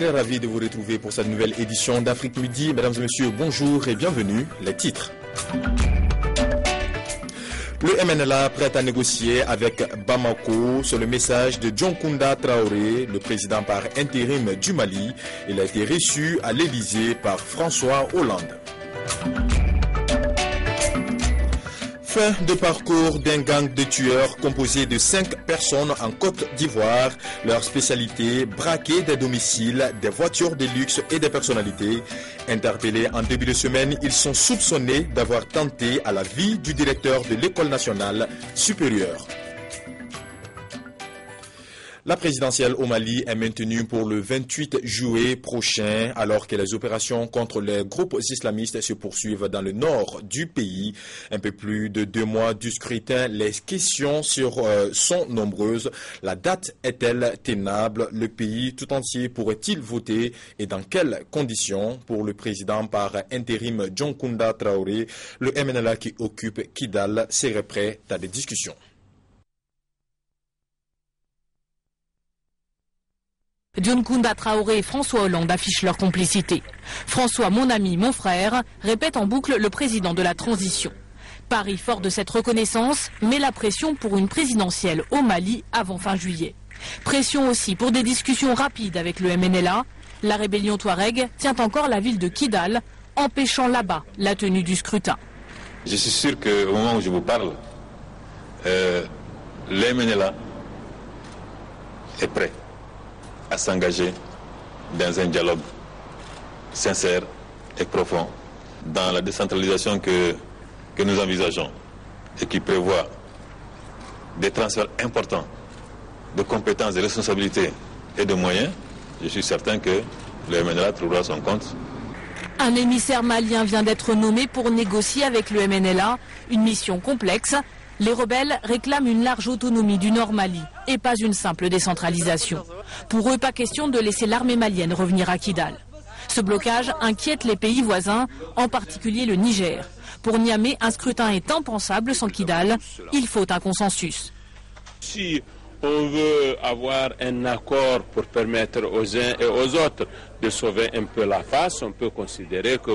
Très ravi de vous retrouver pour cette nouvelle édition d'Afrique Midi. Mesdames et messieurs, bonjour et bienvenue. Les titres. Le MNLA prêt à négocier avec Bamako, c'est le message de Dioncounda Traoré, le président par intérim du Mali. Il a été reçu à l'Élysée par François Hollande. Fin de parcours d'un gang de tueurs composé de 5 personnes en Côte d'Ivoire. Leur spécialité, braquer des domiciles, des voitures de luxe et des personnalités. Interpellés en début de semaine, ils sont soupçonnés d'avoir tenté à la vie du directeur de l'École nationale supérieure. La présidentielle au Mali est maintenue pour le 28 juillet prochain, alors que les opérations contre les groupes islamistes se poursuivent dans le nord du pays. Un peu plus de 2 mois du scrutin, les questions sont nombreuses. La date est-elle tenable? Le pays tout entier pourrait-il voter? Et dans quelles conditions? Pour le président par intérim Dioncounda Traoré, le MNLA qui occupe Kidal serait prêt à des discussions. Dioncounda Traoré et François Hollande affichent leur complicité. François, mon ami, mon frère, répète en boucle le président de la transition. Paris, fort de cette reconnaissance, met la pression pour une présidentielle au Mali avant fin juillet. Pression aussi pour des discussions rapides avec le MNLA. La rébellion Touareg tient encore la ville de Kidal, empêchant là-bas la tenue du scrutin. Je suis sûr qu'au moment où je vous parle, le MNLA est prêt à s'engager dans un dialogue sincère et profond dans la décentralisation que nous envisageons et qui prévoit des transferts importants de compétences, de responsabilités et de moyens. Je suis certain que le MNLA trouvera son compte. Un émissaire malien vient d'être nommé pour négocier avec le MNLA, une mission complexe. Les rebelles réclament une large autonomie du Nord Mali et pas une simple décentralisation. Pour eux, pas question de laisser l'armée malienne revenir à Kidal. Ce blocage inquiète les pays voisins, en particulier le Niger. Pour Niamey, un scrutin est impensable sans Kidal. Il faut un consensus. Si on veut avoir un accord pour permettre aux uns et aux autres de sauver un peu la face, on peut considérer que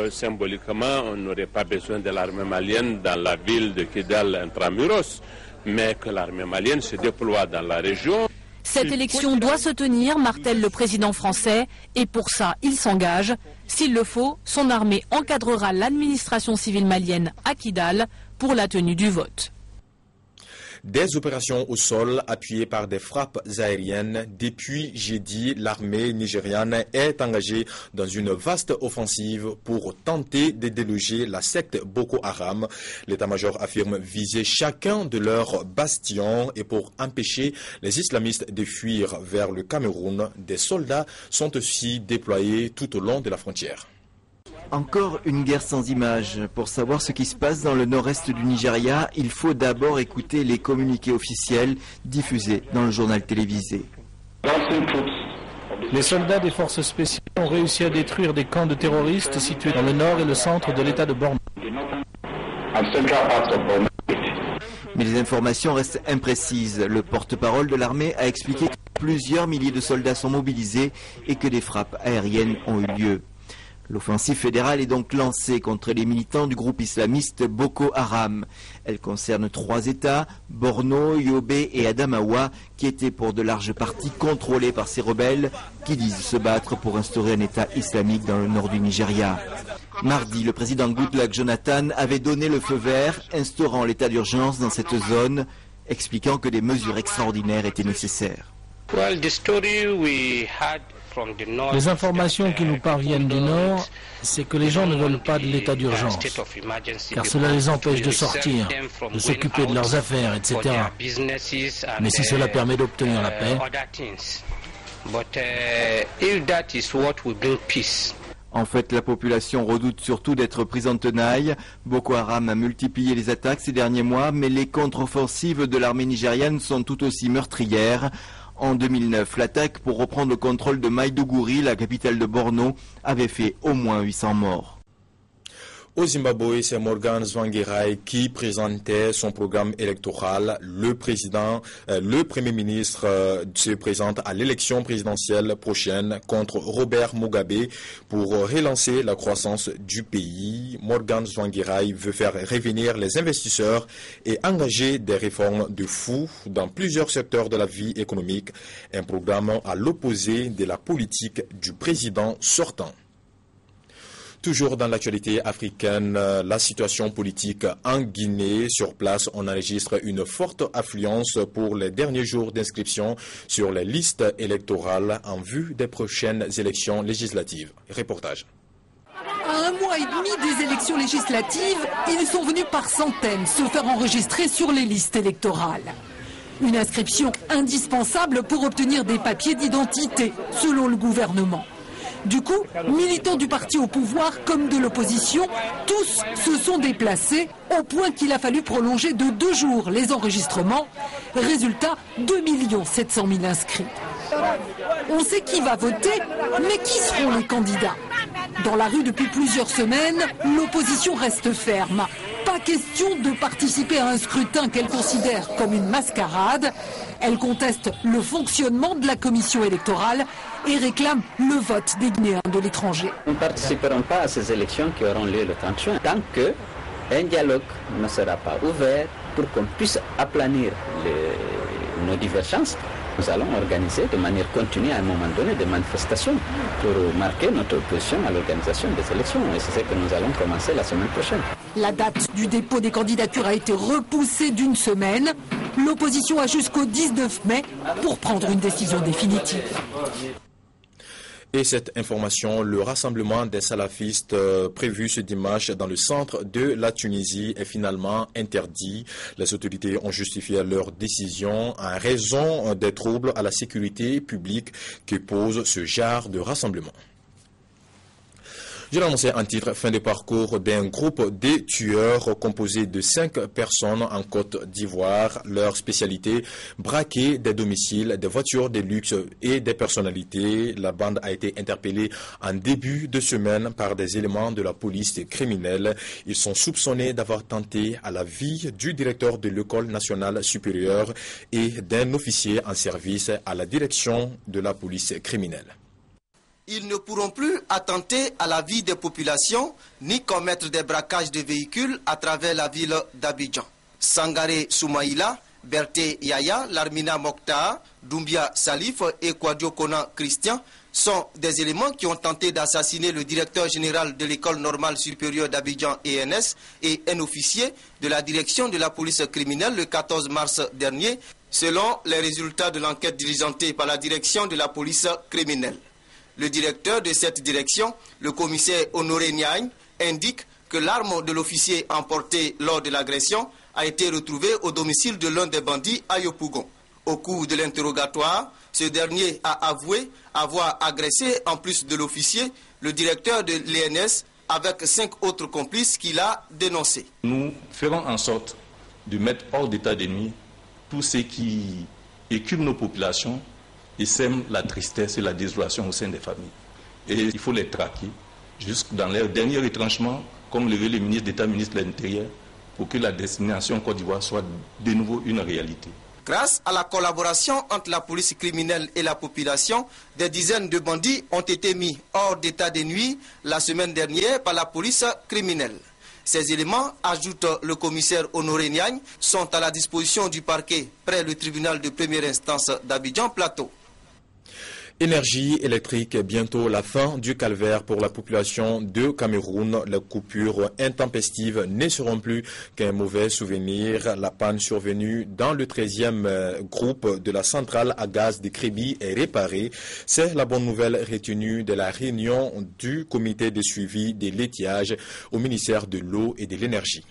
symboliquement, on n'aurait pas besoin de l'armée malienne dans la ville de Kidal intramuros, mais que l'armée malienne se déploie dans la région. Cette élection doit se tenir, martèle le président français, et pour ça, il s'engage. S'il le faut, son armée encadrera l'administration civile malienne à Kidal pour la tenue du vote. Des opérations au sol appuyées par des frappes aériennes. Depuis jeudi, l'armée nigériane est engagée dans une vaste offensive pour tenter de déloger la secte Boko Haram. L'état-major affirme viser chacun de leurs bastions et pour empêcher les islamistes de fuir vers le Cameroun, des soldats sont aussi déployés tout au long de la frontière. Encore une guerre sans images. Pour savoir ce qui se passe dans le nord-est du Nigeria, il faut d'abord écouter les communiqués officiels diffusés dans le journal télévisé. Les soldats des forces spéciales ont réussi à détruire des camps de terroristes situés dans le nord et le centre de l'état de Borno. Mais les informations restent imprécises. Le porte-parole de l'armée a expliqué que plusieurs milliers de soldats sont mobilisés et que des frappes aériennes ont eu lieu. L'offensive fédérale est donc lancée contre les militants du groupe islamiste Boko Haram. Elle concerne 3 États, Borno, Yobe et Adamawa, qui étaient pour de larges parties contrôlés par ces rebelles qui disent se battre pour instaurer un État islamique dans le nord du Nigeria. Mardi, le président Goodluck Jonathan avait donné le feu vert, instaurant l'état d'urgence dans cette zone, expliquant que des mesures extraordinaires étaient nécessaires. Les informations qui nous parviennent du Nord, c'est que les gens ne veulent pas de l'état d'urgence, car cela les empêche de sortir, de s'occuper de leurs affaires, etc. Mais si cela permet d'obtenir la paix, En fait, la population redoute surtout d'être prise en tenaille. Boko Haram a multiplié les attaques ces derniers mois, mais les contre-offensives de l'armée nigériane sont tout aussi meurtrières. En 2009, l'attaque pour reprendre le contrôle de Maïdougouri, la capitale de Borno, avait fait au moins 800 morts. Au Zimbabwe, c'est Morgan Tsvangirai qui présentait son programme électoral. Le premier ministre se présente à l'élection présidentielle prochaine contre Robert Mugabe pour relancer la croissance du pays. Morgan Tsvangirai veut faire revenir les investisseurs et engager des réformes de fou dans plusieurs secteurs de la vie économique. Un programme à l'opposé de la politique du président sortant. Toujours dans l'actualité africaine, la situation politique en Guinée. Sur place, on enregistre une forte affluence pour les derniers jours d'inscription sur les listes électorales en vue des prochaines élections législatives. Reportage. À 1 mois et demi des élections législatives, ils sont venus par centaines se faire enregistrer sur les listes électorales. Une inscription indispensable pour obtenir des papiers d'identité, selon le gouvernement. Du coup, militants du parti au pouvoir comme de l'opposition, tous se sont déplacés au point qu'il a fallu prolonger de 2 jours les enregistrements. Résultat, 2 700 000 inscrits. On sait qui va voter, mais qui seront les candidats? Dans la rue depuis plusieurs semaines, l'opposition reste ferme. Pas question de participer à un scrutin qu'elle considère comme une mascarade. Elle conteste le fonctionnement de la commission électorale et réclame le vote des Guinéens de l'étranger. Nous ne participerons pas à ces élections qui auront lieu le 30 juin tant qu'un dialogue ne sera pas ouvert pour qu'on puisse aplanir nos divergences. Nous allons organiser de manière continue à un moment donné des manifestations pour marquer notre opposition à l'organisation des élections. Et c'est ce que nous allons commencer la semaine prochaine. La date du dépôt des candidatures a été repoussée d'1 semaine. L'opposition a jusqu'au 19 mai pour prendre une décision définitive. Et cette information, le rassemblement des salafistes prévu ce dimanche dans le centre de la Tunisie est finalement interdit. Les autorités ont justifié leur décision en raison des troubles à la sécurité publique que pose ce genre de rassemblement. Je l'ai annoncé en titre, fin de parcours d'un groupe de tueurs composé de 5 personnes en Côte d'Ivoire. Leur spécialité, braquer des domiciles, des voitures de luxe et des personnalités. La bande a été interpellée en début de semaine par des éléments de la police criminelle. Ils sont soupçonnés d'avoir tenté à la vie du directeur de l'École nationale supérieure et d'un officier en service à la direction de la police criminelle. Ils ne pourront plus attenter à la vie des populations ni commettre des braquages de véhicules à travers la ville d'Abidjan. Sangaré Soumaïla, Berté Yaya, Larmina Mokhtar, Doumbia Salif et Kwadio Kona Christian sont des éléments qui ont tenté d'assassiner le directeur général de l'école normale supérieure d'Abidjan ENS et un officier de la direction de la police criminelle le 14 mars dernier, selon les résultats de l'enquête diligentée par la direction de la police criminelle. Le directeur de cette direction, le commissaire Honoré Niagne, indique que l'arme de l'officier emportée lors de l'agression a été retrouvée au domicile de l'un des bandits à Yopougon. Au cours de l'interrogatoire, ce dernier a avoué avoir agressé, en plus de l'officier, le directeur de l'ENS avec 5 autres complices qu'il a dénoncés. Nous ferons en sorte de mettre hors d'état de nuit tous ceux qui écument nos populations et sèment la tristesse et la désolation au sein des familles. Et il faut les traquer jusque dans leur dernier retranchement, comme le veut le ministre d'État, ministre de l'Intérieur, pour que la destination Côte d'Ivoire soit de nouveau une réalité. Grâce à la collaboration entre la police criminelle et la population, des dizaines de bandits ont été mis hors d'état de nuit la semaine dernière par la police criminelle. Ces éléments, ajoute le commissaire Honoré Niagne, sont à la disposition du parquet près le tribunal de première instance d'Abidjan Plateau. Énergie électrique, bientôt la fin du calvaire pour la population de Cameroun. Les coupures intempestives ne seront plus qu'un mauvais souvenir. La panne survenue dans le 13e groupe de la centrale à gaz de Kribi est réparée. C'est la bonne nouvelle retenue de la réunion du comité de suivi des laitillages au ministère de l'eau et de l'énergie.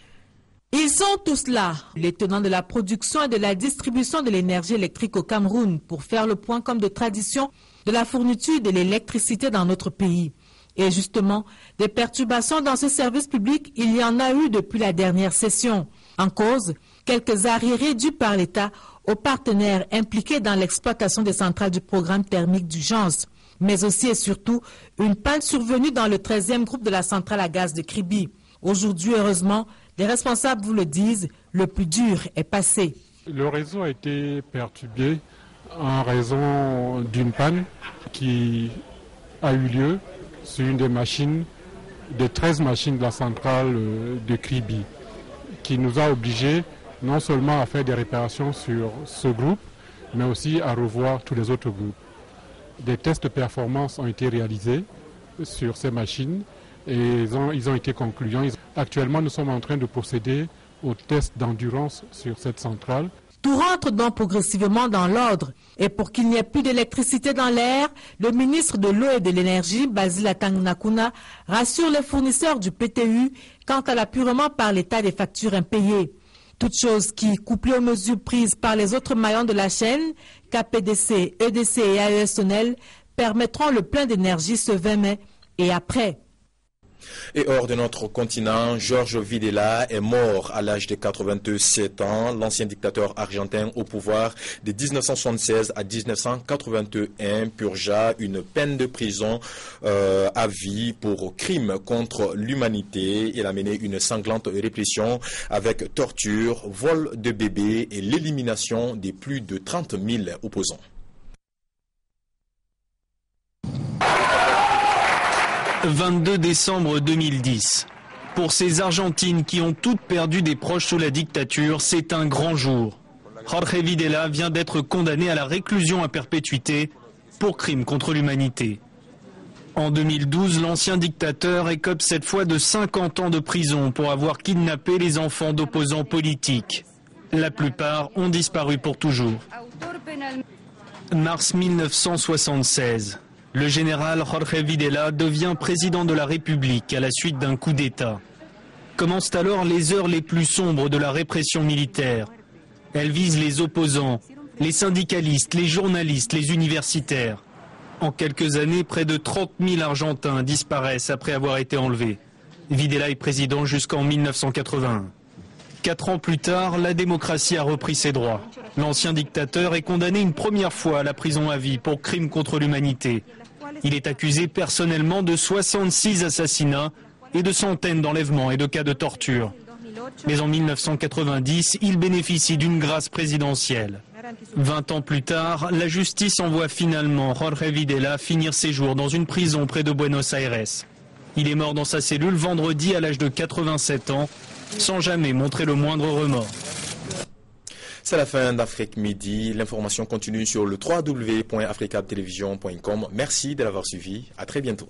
Ils sont tous là, les tenants de la production et de la distribution de l'énergie électrique au Cameroun, pour faire le point comme de tradition de la fourniture de l'électricité dans notre pays. Et justement, des perturbations dans ce service public, il y en a eu depuis la dernière session. En cause, quelques arriérés dus par l'État aux partenaires impliqués dans l'exploitation des centrales du programme thermique d'urgence, mais aussi et surtout une panne survenue dans le 13e groupe de la centrale à gaz de Kribi. Aujourd'hui, heureusement, les responsables vous le disent, le plus dur est passé. Le réseau a été perturbé en raison d'une panne qui a eu lieu sur une des machines, des 13 machines de la centrale de Kribi, qui nous a obligés non seulement à faire des réparations sur ce groupe, mais aussi à revoir tous les autres groupes. Des tests de performance ont été réalisés sur ces machines et ils ont été concluants. Actuellement, nous sommes en train de procéder aux tests d'endurance sur cette centrale. Tout rentre donc progressivement dans l'ordre. Et pour qu'il n'y ait plus d'électricité dans l'air, le ministre de l'Eau et de l'Énergie, Basil Atangnakuna, rassure les fournisseurs du PTU quant à l'appurement par l'État des factures impayées. Toute chose qui, couplée aux mesures prises par les autres maillons de la chaîne, KPDC, EDC et AES Sonel, permettront le plein d'énergie ce 20 mai et après. Et hors de notre continent, Jorge Videla est mort à l'âge de 87 ans. L'ancien dictateur argentin au pouvoir de 1976 à 1981 purgea une peine de prison à vie pour crime contre l'humanité. Il a mené une sanglante répression avec torture, vol de bébés et l'élimination de plus de 30 000 opposants. « 22 décembre 2010. Pour ces Argentines qui ont toutes perdu des proches sous la dictature, c'est un grand jour. Jorge Videla vient d'être condamné à la réclusion à perpétuité pour crime contre l'humanité. En 2012, l'ancien dictateur écope cette fois de 50 ans de prison pour avoir kidnappé les enfants d'opposants politiques. La plupart ont disparu pour toujours. Mars 1976. Le général Jorge Videla devient président de la République à la suite d'un coup d'État. Commencent alors les heures les plus sombres de la répression militaire. Elle vise les opposants, les syndicalistes, les journalistes, les universitaires. En quelques années, près de 30 000 Argentins disparaissent après avoir été enlevés. Videla est président jusqu'en 1981. 4 ans plus tard, la démocratie a repris ses droits. L'ancien dictateur est condamné une première fois à la prison à vie pour crime contre l'humanité. Il est accusé personnellement de 66 assassinats et de centaines d'enlèvements et de cas de torture. Mais en 1990, il bénéficie d'une grâce présidentielle. 20 ans plus tard, la justice envoie finalement Jorge Videla finir ses jours dans une prison près de Buenos Aires. Il est mort dans sa cellule vendredi à l'âge de 87 ans, sans jamais montrer le moindre remords. C'est la fin d'Afrique Midi. L'information continue sur le www.africatelevision.com. Merci de l'avoir suivi. À très bientôt.